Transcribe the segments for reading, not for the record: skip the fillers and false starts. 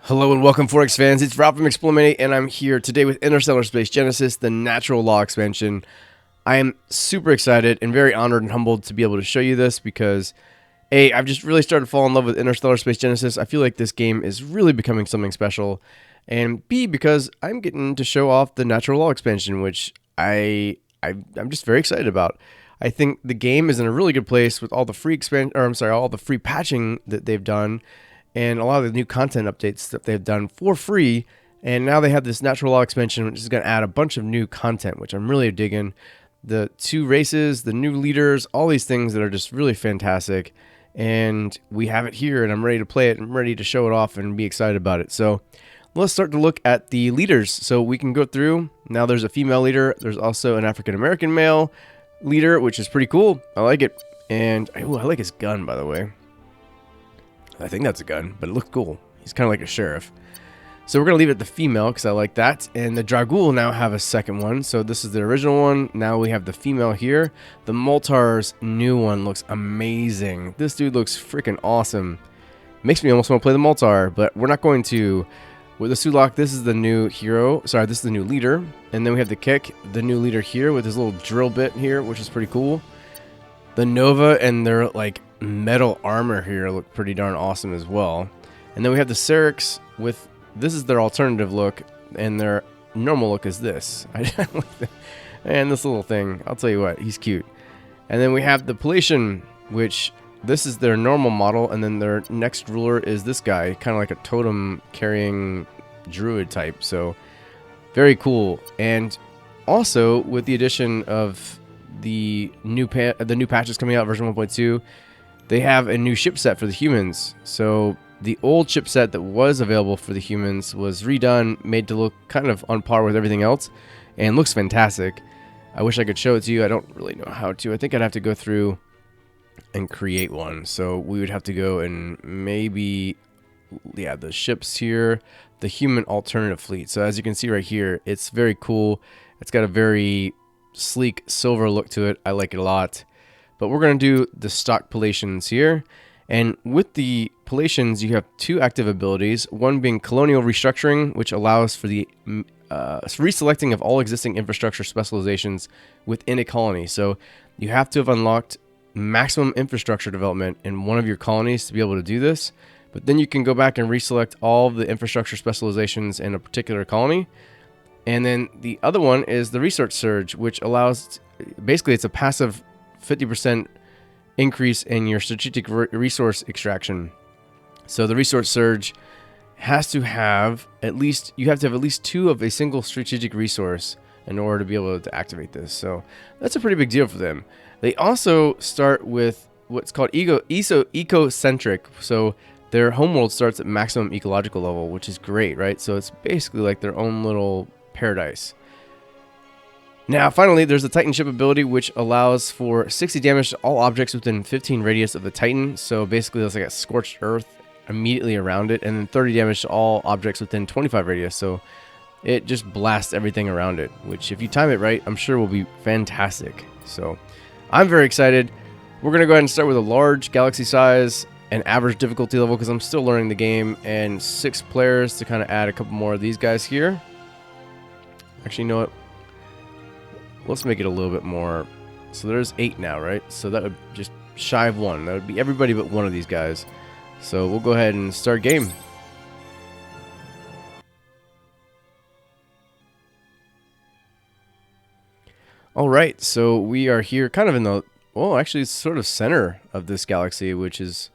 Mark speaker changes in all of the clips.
Speaker 1: Hello and welcome, Forex fans. It's Rob from eXplore, and I'm here today with Interstellar Space Genesis, the natural law expansion. I am super excited and very honored and humbled to be able to show you this because, A, I've just really started to fall in love with Interstellar Space Genesis. I feel like this game is really becoming something special. And B, because I'm getting to show off the natural law expansion, which I'm just very excited about. I think the game is in a really good place with all the free all the free patching that they've done, and a lot of the new content updates that they've done for free. And now they have this natural law expansion, which is going to add a bunch of new content, which I'm really digging. The 2 races, the new leaders, all these things that are just really fantastic. And we have it here, and I'm ready to play it. I'm ready to show it off and be excited about it. So let's start to look at the leaders. So we can go through. Now there's a female leader. There's also an African-American male leader, which is pretty cool. I like it. And I like his gun, by the way. I think that's a gun, but it looks cool. He's kind of like a sheriff. So we're going to leave it at the female because I like that. And the Dragul now have a second one. So this is the original one. Now we have the female here. The Moltar's new one looks amazing. This dude looks freaking awesome. Makes me almost want to play the Moltar, but we're not going to. With the Sulak, this is the new hero. Sorry, this is the new leader. And then we have the Kick, the new leader here with his little drill bit here, which is pretty cool. The Nova and their like metal armor here look pretty darn awesome as well. And then we have the Syrinx with, this is their alternative look, and their normal look is this. And this little thing, I'll tell you what, he's cute. And then we have the Palatian, which this is their normal model, and then their next ruler is this guy, kind of like a totem carrying druid type. So very cool. And also with the addition of the new patches coming out, version 1.2, they have a new ship set for the humans. So the old chip set that was available for the humans was redone, made to look kind of on par with everything else, and looks fantastic. I wish I could show it to you. I don't really know how to. I think I'd have to go through and create one. So we would have to go and maybe, yeah, the ships here, the human alternative fleet. So as you can see right here, it's very cool. It's got a very sleek silver look to it. I like it a lot. But we're going to do the stock Palatians here. And with the Palatians, you have 2 active abilities. One being Colonial Restructuring, which allows for the reselecting of all existing infrastructure specializations within a colony. So you have to have unlocked maximum infrastructure development in one of your colonies to be able to do this. But then you can go back and reselect all of the infrastructure specializations in a particular colony. And then the other one is the Research Surge, which allows, basically it's a passive 50% increase in your strategic resource extraction. So the Resource Surge has to have at least 2 of a single strategic resource in order to be able to activate this. So that's a pretty big deal for them. They also start with what's called ecocentric. So their homeworld starts at maximum ecological level, which is great, right? So it's basically like their own little paradise. Now, finally, there's the Titan ship ability, which allows for 60 damage to all objects within 15 radius of the Titan. So basically, it's like a scorched earth immediately around it, and then 30 damage to all objects within 25 radius. So it just blasts everything around it, which if you time it right, I'm sure will be fantastic. So I'm very excited. We're going to go ahead and start with a large galaxy size and average difficulty level because I'm still learning the game, and 6 players to kind of add a couple more of these guys here. Actually, you know what? Let's make it a little bit more. So there's 8 now, right? So that would just shy of 1. That would be everybody but one of these guys. So we'll go ahead and start game. All right, so we are here kind of in the, well, actually it's sort of center of this galaxy, which is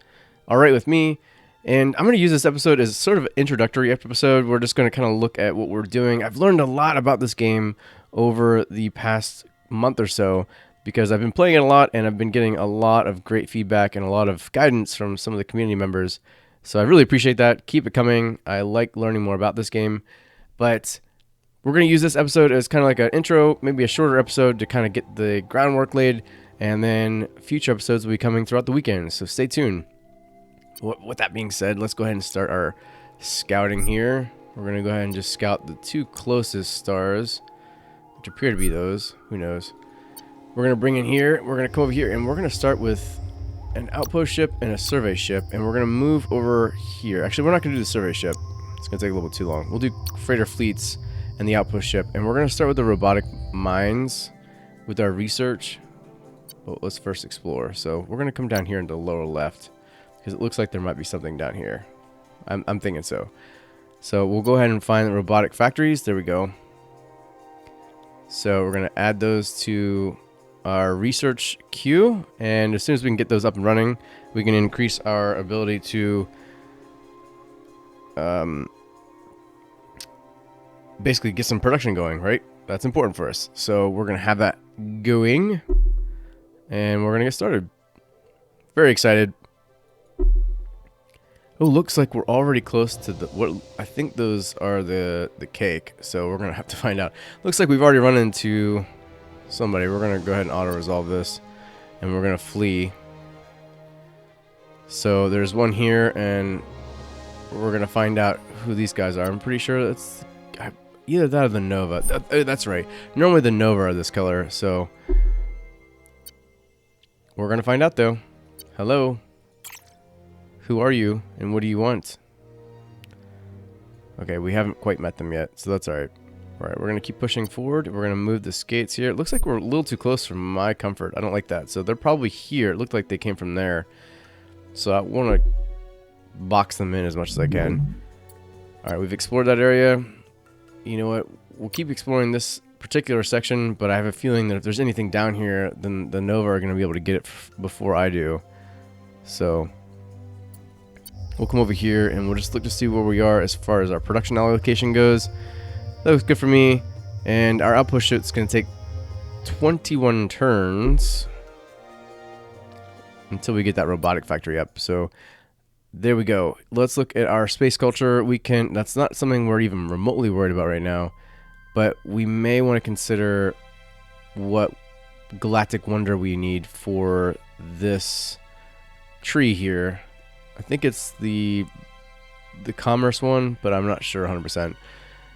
Speaker 1: all right with me. And I'm going to use this episode as sort of an introductory episode. We're just going to kind of look at what we're doing. I've learned a lot about this game over the past month or so because I've been playing it a lot and I've been getting a lot of great feedback and a lot of guidance from some of the community members. So I really appreciate that. Keep it coming. I like learning more about this game. But we're going to use this episode as kind of like an intro, maybe a shorter episode to kind of get the groundwork laid. And then future episodes will be coming throughout the weekend. So stay tuned. With that being said, let's go ahead and start our scouting here. We're going to go ahead and just scout the 2 closest stars, which appear to be those. Who knows? We're going to bring in here. We're going to come over here, and we're going to start with an outpost ship and a survey ship, and we're going to move over here. Actually, we're not going to do the survey ship. It's going to take a little bit too long. We'll do freighter fleets and the outpost ship. And we're going to start with the robotic mines with our research. But let's first explore. So we're going to come down here into the lower left because it looks like there might be something down here. I'm thinking so. So we'll go ahead and find the robotic factories. There we go. So we're going to add those to our research queue. And as soon as we can get those up and running, we can increase our ability to basically get some production going, right? That's important for us. So we're going to have that going. And we're going to get started. Very excited. Oh, looks like we're already close to the... what I think those are the cake. So we're going to have to find out. Looks like we've already run into somebody. We're going to go ahead and auto-resolve this. And we're going to flee. So there's one here, and we're going to find out who these guys are. I'm pretty sure that's either that or the Nova. That's right. Normally the Nova are this color, so... we're going to find out, though. Hello. Who are you, and what do you want? Okay, we haven't quite met them yet, so that's alright. Alright, we're going to keep pushing forward. We're going to move the skates here. It looks like we're a little too close for my comfort. I don't like that. So they're probably here. It looked like they came from there. So I want to box them in as much as I can. Alright, we've explored that area. You know what? We'll keep exploring this particular section, but I have a feeling that if there's anything down here, then the Nova are going to be able to get it before I do. So we'll come over here and we'll just look to see where we are as far as our production allocation goes. That looks good for me. And our outpost ship's going to take 21 turns until we get that robotic factory up. So there we go. Let's look at our space culture. That's not something we're even remotely worried about right now. But we may want to consider what galactic wonder we need for this tree here. I think it's the commerce one, but I'm not sure 100%.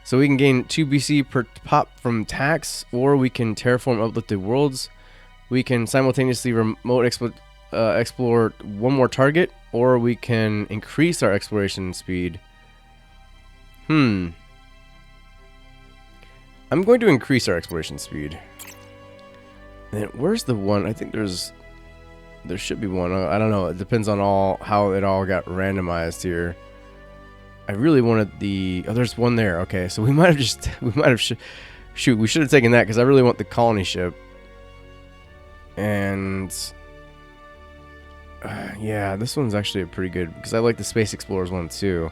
Speaker 1: So we can gain 2 BC per pop from tax, or we can terraform uplifted worlds. We can simultaneously remote explore one more target, or we can increase our exploration speed. I'm going to increase our exploration speed. And where's the one? I think there should be one. I don't know. It depends on how it all got randomized here. I really wanted oh, there's one there. Okay, so we might have shoot, we should have taken that because I really want the colony ship. And yeah, this one's actually a pretty good because I like the Space Explorers one too.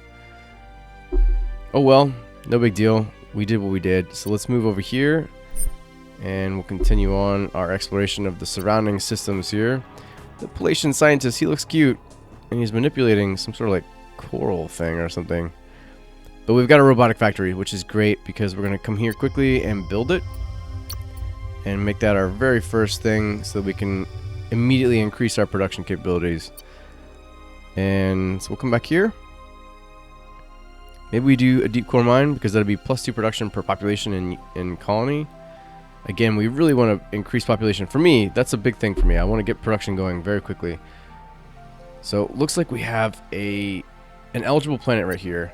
Speaker 1: Oh well, no big deal. We did what we did. So let's move over here and we'll continue on our exploration of the surrounding systems here. The Palatian scientist, he looks cute and he's manipulating some sort of like coral thing or something. But we've got a robotic factory, which is great because we're going to come here quickly and build it and make that our very first thing so that we can immediately increase our production capabilities. And so we'll come back here. Maybe we do a deep core mine because that'll be +2 production per population in colony. Again, we really want to increase population. For me, that's a big thing for me. I want to get production going very quickly. So it looks like we have an eligible planet right here.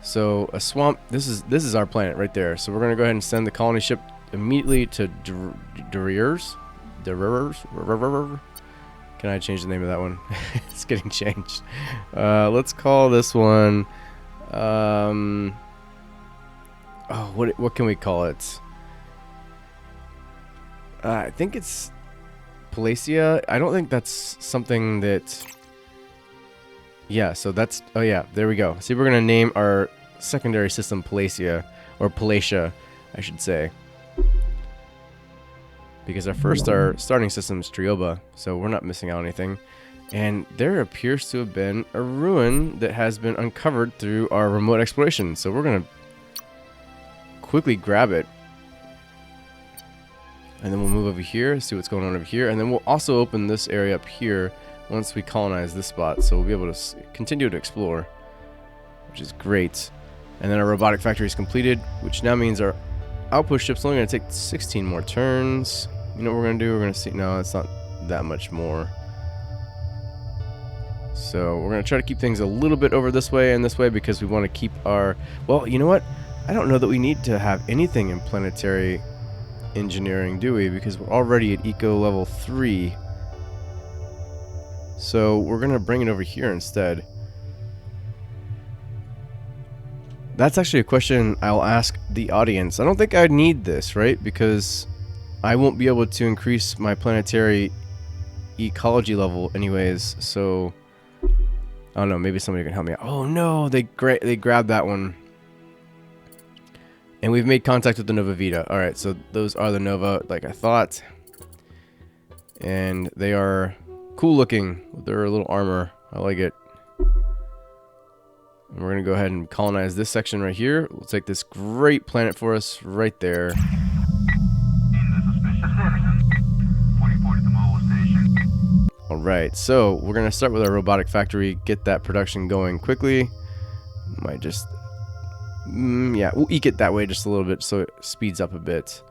Speaker 1: So a swamp. This is our planet right there. So we're gonna go ahead and send the colony ship immediately to Derriers. Can I change the name of that one? It's getting changed. Let's call this one. Oh, what can we call it? I think it's Palatian. I don't think that's something that... Yeah, so that's... Oh yeah, there we go. See, we're going to name our secondary system Palatian, or Palatia, I should say. Because our starting system is Trioba, so we're not missing out on anything. And there appears to have been a ruin that has been uncovered through our remote exploration. So we're going to quickly grab it. And then we'll move over here, see what's going on over here. And then we'll also open this area up here once we colonize this spot. So we'll be able to continue to explore, which is great. And then our robotic factory is completed, which now means our outpost ship's only going to take 16 more turns. You know what we're going to do? We're going to see... No, it's not that much more. So we're going to try to keep things a little bit over this way and this way because we want to keep our... Well, you know what? I don't know that we need to have anything in planetary engineering, do we? Because we're already at eco level 3. So we're going to bring it over here instead. That's actually a question I'll ask the audience. I don't think I need this, right? Because I won't be able to increase my planetary ecology level anyways, so... I don't know, maybe somebody can help me out. Oh no, they grabbed that one. And we've made contact with the Nova Vita. Alright, so those are the Nova, like I thought. And they are cool looking with their little armor. I like it. And we're going to go ahead and colonize this section right here. We'll take this great planet for us right there. Alright, so we're going to start with our robotic factory, get that production going quickly. Might just... yeah, we'll eke it that way just a little bit so it speeds up a bit.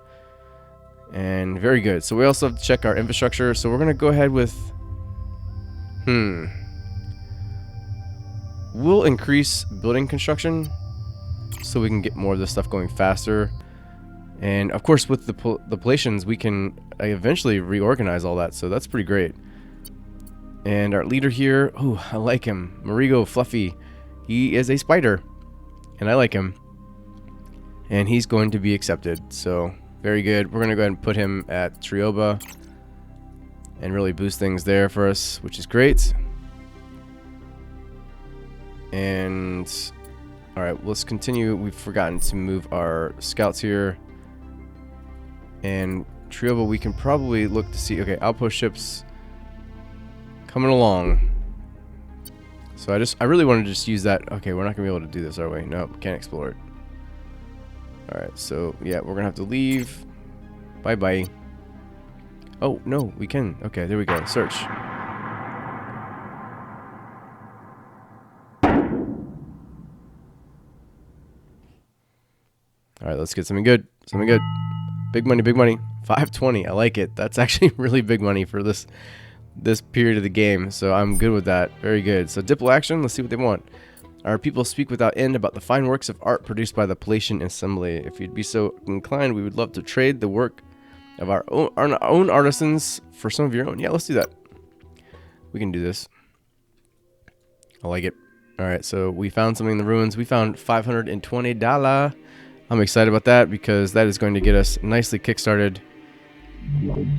Speaker 1: And very good. So we also have to check our infrastructure. So we're going to go ahead with... We'll increase building construction so we can get more of this stuff going faster. And of course with the Palatians we can eventually reorganize all that, so that's pretty great. And our leader here, oh, I like him. Marigo Fluffy. He is a spider. And I like him. And he's going to be accepted. So, very good. We're going to go ahead and put him at Trioba. And really boost things there for us, which is great. And... Alright, let's continue. We've forgotten to move our scouts here. And Trioba, we can probably look to see... Okay, outpost ships... coming along. So I really want to just use that. Okay, we're not gonna be able to do this, are we? No, can't explore it. Alright, so yeah, we're gonna have to leave. Bye bye. Oh no, we can. Okay, there we go. Search. Alright, let's get something good. Something good. Big money, big money. 520. I like it. That's actually really big money for this period of the game, so I'm good with that. Very good. So Diplo action, let's see what they want. Our people speak without end about the fine works of art produced by the Palatian Assembly. If you'd be so inclined, we would love to trade the work of our own artisans for some of your own. Yeah, let's do that. We can do this. I like it. Alright, so we found something in the ruins. We found $520. I'm excited about that because that is going to get us nicely kickstarted.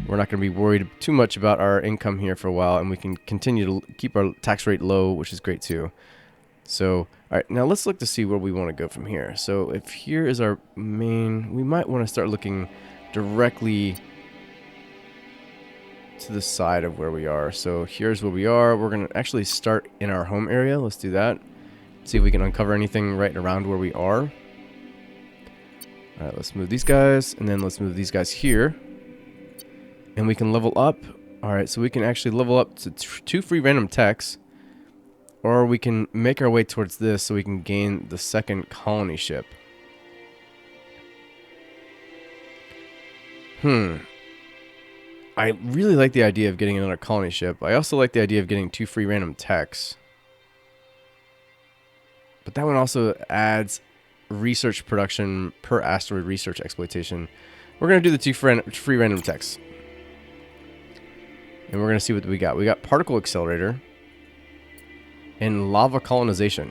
Speaker 1: We're not going to be worried too much about our income here for a while, and we can continue to keep our tax rate low, which is great too. So, alright, now let's look to see where we want to go from here. So, if here is our main, we might want to start looking directly to the side of where we are. So, here's where we are. We're going to actually start in our home area. Let's do that. See if we can uncover anything right around where we are. Alright, let's move these guys, and then let's move these guys here. And we can level up. Alright, so we can actually level up to 2 free random techs. Or we can make our way towards this so we can gain the second colony ship. I really like the idea of getting another colony ship. I also like the idea of getting 2 free random techs. But that one also adds research production per asteroid research exploitation. We're going to do the 2 free random techs. And we're going to see what we got. We got particle accelerator and lava colonization.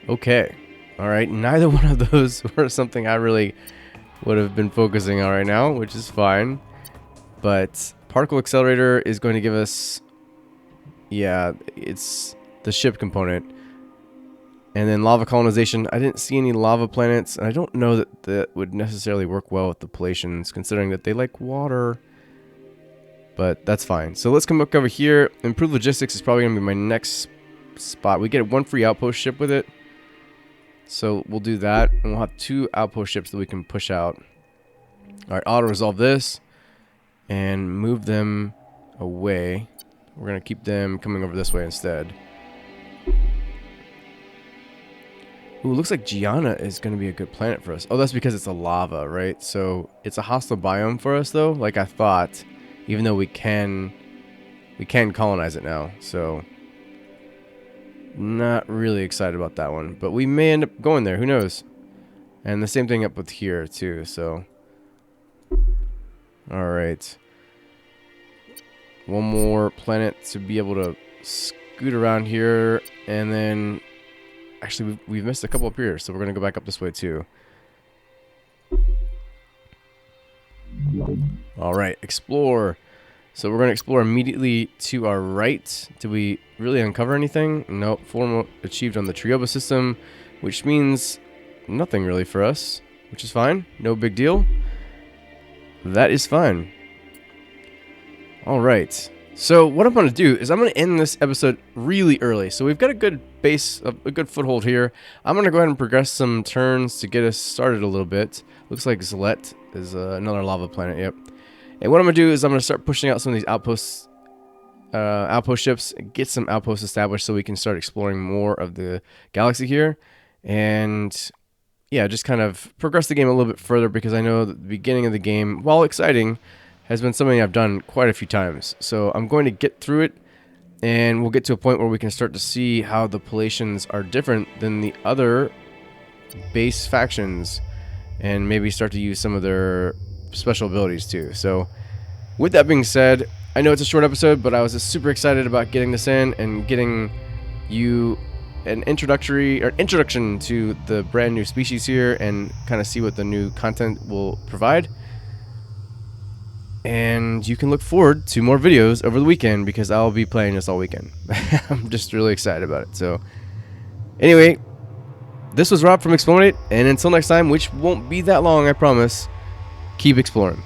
Speaker 1: Okay. Alright, neither one of those were something I really would have been focusing on right now, which is fine. But particle accelerator is going to give us... Yeah, it's the ship component. And then lava colonization. I didn't see any lava planets, and I don't know that that would necessarily work well with the Palatians, considering that they like water. But that's fine. So let's come back over here. Improved logistics is probably going to be my next spot. We get 1 free outpost ship with it. So we'll do that. And we'll have 2 outpost ships that we can push out. Alright, auto-resolve this. And move them away. We're going to keep them coming over this way instead. Ooh, looks like Gianna is going to be a good planet for us. Oh, that's because it's a lava, right? So it's a hostile biome for us, though, like I thought. Even though we can colonize it now. So Not really excited about that one, but we may end up going there. Who knows? And the same thing up with here too. So, all right, one more planet to be able to scoot around here, and then actually we've missed a couple up here, so we're gonna go back up this way too. All right, explore. So we're going to explore immediately to our right. Did we really uncover anything? Nope. Formal achieved on the Trioba system, which means nothing really for us, which is fine. No big deal. That is fine. All right. So what I'm going to do is I'm going to end this episode really early. So we've got a good base, a good foothold here. I'm going to go ahead and progress some turns to get us started a little bit. Looks like Zlet is another lava planet. Yep. And what I'm going to do is I'm going to start pushing out some of these outpost ships, get some outposts established so we can start exploring more of the galaxy here. And yeah, just kind of progress the game a little bit further, because I know that the beginning of the game, while exciting, has been something I've done quite a few times. So I'm going to get through it, and we'll get to a point where we can start to see how the Palatians are different than the other base factions, and maybe start to use some of their special abilities too. So with that being said, I know it's a short episode, but I was just super excited about getting this in and getting you an introduction to the brand new species here, and kind of see what the new content will provide. And you can look forward to more videos over the weekend, because I'll be playing this all weekend. I'm just really excited about it. So anyway, this was Rob from eXplore, and until next time, which won't be that long, I promise, keep exploring.